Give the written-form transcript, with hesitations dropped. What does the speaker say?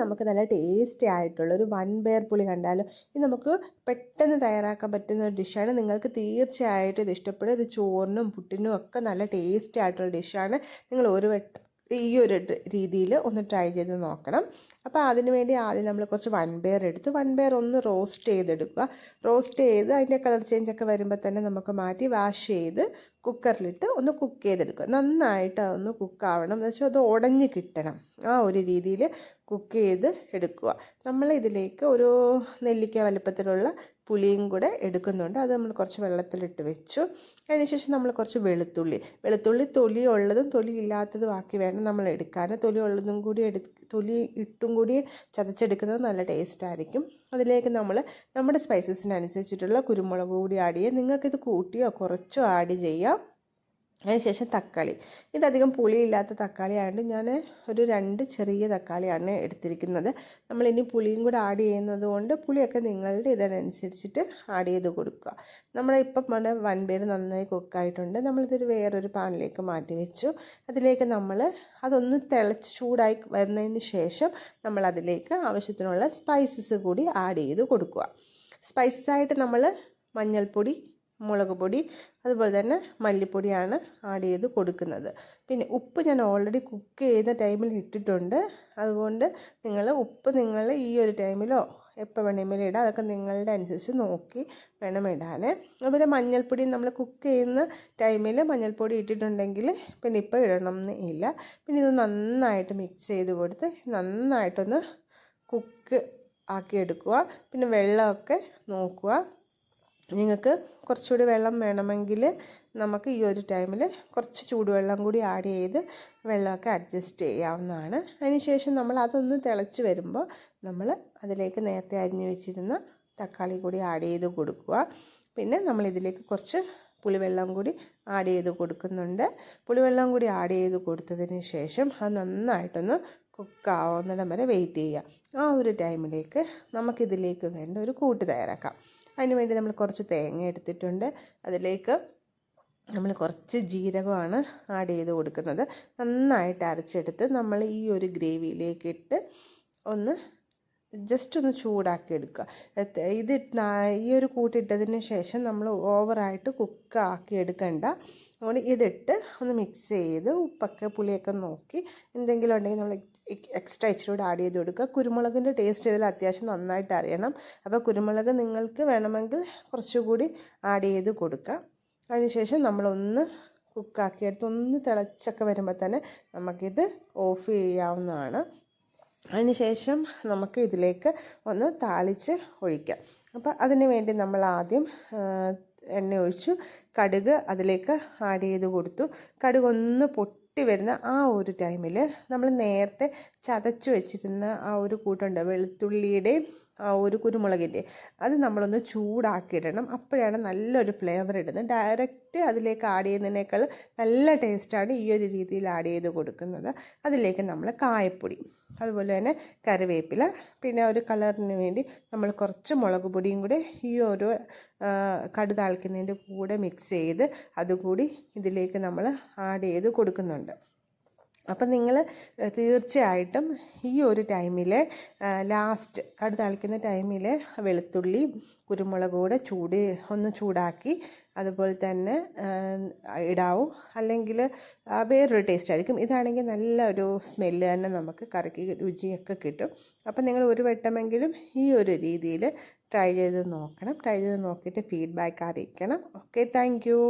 നമുക്ക് നല്ല ടേസ്റ്റി ആയിട്ടുള്ളൊരു വൻപയർ പുളി കണ്ടാലോ. ഇത് നമുക്ക് പെട്ടെന്ന് തയ്യാറാക്കാൻ പറ്റുന്ന ഒരു ഡിഷാണ്. നിങ്ങൾക്ക് തീർച്ചയായിട്ടും ഇത് ഇഷ്ടപ്പെടും. ഇത് ചോറിനും പുട്ടിനും ഒക്കെ നല്ല ടേസ്റ്റി ആയിട്ടുള്ള ഡിഷാണ്. നിങ്ങൾ ഒരു വട്ടം ഈ ഒരു രീതിയിൽ ഒന്ന് ട്രൈ ചെയ്ത് നോക്കണം. അപ്പോൾ അതിന് വേണ്ടി ആദ്യം നമ്മൾ കുറച്ച് വൻപയർ എടുത്ത് വൻപയർ ഒന്ന് റോസ്റ്റ് ചെയ്തെടുക്കുക. റോസ്റ്റ് ചെയ്ത് അതിൻ്റെ കളർ ചേഞ്ചൊക്കെ വരുമ്പോൾ തന്നെ നമുക്ക് മാറ്റി വാഷ് ചെയ്ത് കുക്കറിലിട്ട് ഒന്ന് കുക്ക് ചെയ്തെടുക്കുക. നന്നായിട്ട് അതൊന്ന് കുക്കാവണം, എന്ന് വെച്ചാൽ അത് ഉടഞ്ഞ് കിട്ടണം. ആ ഒരു രീതിയിൽ കുക്ക് ചെയ്ത് എടുക്കുക. നമ്മൾ ഇതിലേക്ക് ഒരു നെല്ലിക്ക വലുപ്പത്തിലുള്ള പുളിയും കൂടെ എടുക്കുന്നുണ്ട്. അത് നമ്മൾ കുറച്ച് വെള്ളത്തിലിട്ട് വെച്ചു. അതിനുശേഷം നമ്മൾ കുറച്ച് വെളുത്തുള്ളി തൊലി ഉള്ളതും തൊലി ഇല്ലാത്തതും ആക്കി വേണം നമ്മൾ എടുക്കാൻ. തൊലി ഉള്ളതും കൂടി തൊലി ഇട്ടും കൂടി ചതച്ചെടുക്കുന്നത് നല്ല ടേസ്റ്റ് ആയിരിക്കും. അതിലേക്ക് നമ്മൾ നമ്മുടെ സ്പൈസസിനനുസരിച്ചിട്ടുള്ള കുരുമുളക് കൂടി ആഡ് ചെയ്യുക. നിങ്ങൾക്കിത് കൂട്ടിയോ കുറച്ചോ ആഡ് ചെയ്യാം. അതിനുശേഷം തക്കാളി. ഇതധികം പുളിയില്ലാത്ത തക്കാളി ആയതുകൊണ്ട് ഞാൻ ഒരു 2 ചെറിയ തക്കാളിയാണ് എടുത്തിരിക്കുന്നത്. നമ്മളിനി പുളിയും കൂടെ ആഡ് ചെയ്യുന്നത് കൊണ്ട് പുളിയൊക്കെ നിങ്ങളുടെ ഇതിനനുസരിച്ചിട്ട് ആഡ് ചെയ്ത് കൊടുക്കുക. നമ്മളിപ്പം വൻപയർ നന്നായി കുക്കായിട്ടുണ്ട്. നമ്മളിതൊരു വേറൊരു പാനിലേക്ക് മാറ്റി വെച്ചു. അതിലേക്ക് നമ്മൾ അതൊന്ന് തിളച്ച് ചൂടായി വരുന്നതിന് ശേഷം നമ്മളതിലേക്ക് ആവശ്യത്തിനുള്ള സ്പൈസസ് കൂടി ആഡ് ചെയ്ത് കൊടുക്കുക. സ്പൈസസായിട്ട് നമ്മൾ മഞ്ഞൾപ്പൊടി, മുളക് പൊടി, അതുപോലെ തന്നെ മല്ലിപ്പൊടിയാണ് ആഡ് ചെയ്ത് കൊടുക്കുന്നത്. പിന്നെ ഉപ്പ് ഞാൻ ഓൾറെഡി കുക്ക് ചെയ്ത ടൈമിൽ ഇട്ടിട്ടുണ്ട്. അതുകൊണ്ട് ഉപ്പ് നിങ്ങൾ ഈ ഒരു ടൈമിലോ എപ്പോൾ വേണമെങ്കിലും ഇടാം. അതൊക്കെ നിങ്ങളുടെ അനുസരിച്ച് നോക്കി വേണം ഇടാൻ. അതുപോലെ മഞ്ഞൾപ്പൊടി നമ്മൾ കുക്ക് ചെയ്യുന്ന ടൈമിൽ മഞ്ഞൾപ്പൊടി ഇട്ടിട്ടുണ്ടെങ്കിൽ പിന്നെ ഇപ്പോൾ ഇടണം എന്ന് ഇല്ല. പിന്നെ ഇത് നന്നായിട്ട് മിക്സ് ചെയ്ത് കൊടുത്ത് നന്നായിട്ടൊന്ന് കുക്ക് ആക്കിയെടുക്കുക. പിന്നെ വെള്ളമൊക്കെ നോക്കുക. നിങ്ങൾക്ക് കുറച്ചുകൂടി വെള്ളം വേണമെങ്കിൽ നമുക്ക് ഈ ഒരു ടൈമിൽ കുറച്ച് ചൂടുവെള്ളം കൂടി ആഡ് ചെയ്ത് വെള്ളമൊക്കെ അഡ്ജസ്റ്റ് ചെയ്യാവുന്നതാണ്. അതിനുശേഷം നമ്മൾ അതൊന്ന് തിളച്ച് വരുമ്പോൾ നമ്മൾ അതിലേക്ക് നേരത്തെ അരിഞ്ഞു വെച്ചിരുന്ന തക്കാളി കൂടി ആഡ് ചെയ്ത് കൊടുക്കുക. പിന്നെ നമ്മളിതിലേക്ക് കുറച്ച് പുളിവെള്ളം കൂടി ആഡ് ചെയ്ത് കൊടുക്കുന്നുണ്ട്. പുളിവെള്ളം കൂടി ആഡ് ചെയ്ത് കൊടുത്തതിന് ശേഷം അത് നന്നായിട്ടൊന്ന് കുക്കാവുന്നിടം വരെ വെയിറ്റ് ചെയ്യുക. ആ ഒരു ടൈമിലേക്ക് നമുക്കിതിലേക്ക് വേണ്ട ഒരു കൂട്ട് തയ്യാറാക്കാം. അതിനുവേണ്ടി നമ്മൾ കുറച്ച് തേങ്ങ എടുത്തിട്ടുണ്ട്. അതിലേക്ക് നമ്മൾ കുറച്ച് ജീരകമാണ് ആഡ് ചെയ്ത് കൊടുക്കുന്നത്. നന്നായിട്ട് അരച്ചെടുത്ത് നമ്മൾ ഈ ഒരു ഗ്രേവിയിലേക്ക് ഇട്ട് ഒന്ന് ജസ്റ്റ് ഒന്ന് ചൂടാക്കി എടുക്കുക. ഇത് ഈ ഒരു കൂട്ടിട്ടതിന് ശേഷം നമ്മൾ ഓവറായിട്ട് കുക്കാക്കി എടുക്കണ്ട. അതുകൊണ്ട് ഇതിട്ട് ഒന്ന് മിക്സ് ചെയ്ത് ഉപ്പൊക്കെ പുളിയൊക്കെ നോക്കി എന്തെങ്കിലും ഉണ്ടെങ്കിൽ നമ്മൾ എക്സ്ട്രാ ഇച്ചിരി കൂടെ ആഡ് ചെയ്ത് കൊടുക്കുക. കുരുമുളകിൻ്റെ ടേസ്റ്റ് ഇതിൽ അത്യാവശ്യം നന്നായിട്ട് അറിയണം. അപ്പോൾ കുരുമുളക് നിങ്ങൾക്ക് വേണമെങ്കിൽ കുറച്ചുകൂടി ആഡ് ചെയ്ത് കൊടുക്കുക. അതിനുശേഷം നമ്മളൊന്ന് കുക്കാക്കിയെടുത്ത് ഒന്ന് തിളച്ചൊക്കെ വരുമ്പോൾ തന്നെ നമുക്കിത് ഓഫ് ചെയ്യാവുന്നതാണ്. അതിനുശേഷം നമുക്ക് ഇതിലേക്ക് ഒന്ന് താളിച്ച് ഒഴിക്കാം. അപ്പോൾ അതിന് വേണ്ടി നമ്മൾ ആദ്യം എണ്ണ ഒഴിച്ചു കടുക് അതിലേക്ക് ആഡ് ചെയ്ത് കൊടുത്തു. കടുക് ഒന്ന് പൊട്ടി വരുന്ന ആ ഒരു ടൈമിൽ നമ്മൾ നേരത്തെ ചതച്ച് വെച്ചിരുന്ന ആ ഒരു കൂട്ടുണ്ട് വെളുത്തുള്ളിയുടെയും ആ ഒരു കുരുമുളകിൻ്റെ അത് നമ്മളൊന്ന് ചൂടാക്കിയിടണം. അപ്പോഴാണ് നല്ലൊരു ഫ്ലേവർ ഇടുന്നത്. ഡയറക്റ്റ് അതിലേക്ക് ആഡ് ചെയ്യുന്നതിനേക്കാൾ നല്ല ടേസ്റ്റാണ് ഈ ഒരു രീതിയിൽ ആഡ് ചെയ്ത് കൊടുക്കുന്നത്. അതിലേക്ക് നമ്മൾ കായപ്പൊടി, അതുപോലെ തന്നെ കറിവേപ്പില, പിന്നെ ഒരു കളറിന് വേണ്ടി നമ്മൾ കുറച്ച് മുളക് പൊടിയും കൂടെ ഈ ഒരു കടു താളിക്കുന്നതിൻ്റെ കൂടെ മിക്സ് ചെയ്ത് അതുകൂടി ഇതിലേക്ക് നമ്മൾ ആഡ് ചെയ്ത് കൊടുക്കുന്നുണ്ട്. അപ്പം നിങ്ങൾ തീർച്ചയായിട്ടും ഈ ഒരു ടൈമിൽ ലാസ്റ്റ് കടു താളിക്കുന്ന ടൈമിൽ വെളുത്തുള്ളി കുരുമുളക് കൂടെ ഒന്ന് ചൂടാക്കി അതുപോലെ തന്നെ ഇടാവും. അല്ലെങ്കിൽ വേറൊരു ടേസ്റ്റ് ആയിരിക്കും. ഇതാണെങ്കിൽ നല്ലൊരു സ്മെല്ല് തന്നെ നമുക്ക് കറിക്ക് രുചിയൊക്കെ കിട്ടും. അപ്പം നിങ്ങൾ ഒരു വട്ടമെങ്കിലും ഈ ഒരു രീതിയിൽ ട്രൈ ചെയ്ത് നോക്കണം. ട്രൈ ചെയ്ത് നോക്കിയിട്ട് ഫീഡ്ബാക്ക് അറിയിക്കണം. Okay, thank you.